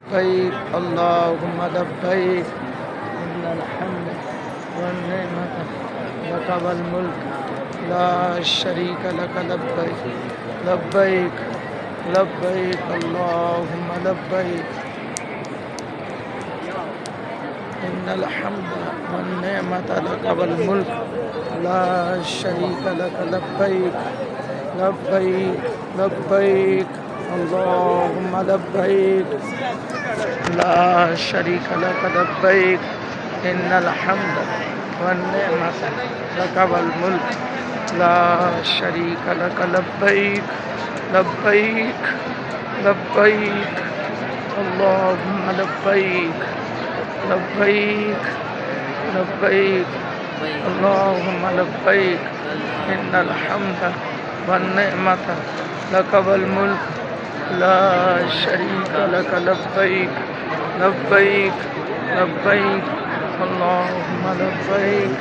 लब्बैक अल्लाहुम्मा लब्बैक इन्नल हम्द one निअमत luck वल मुल्क ला शरीका लक लब्बैक लब्बैक लब्बैक अल्लाहुम्मा लब्बैक इन्नल हम्द वन निअमत लक वल मुल्क ला शरीका लक लब्बैक लब्बैक लब्बैक अल्लाहुम्मा लब्बैक ला शरीका लक लब्बैक इन्नल हम्द वन निअमत लक वल मुल्क ला शरीका लक लब्बैक लब्बैक लब्बैक अल्लाहुम्मा लब्बैक लब्बैक लब्बैक अल्लाहुम्मा लब्बैक इन्नल हम्द वन निअमत लक वल मुल्क ला शरीका लक लब्बैक लब्बैक लब्बैक अल्लाहुम्मा लब्बैक।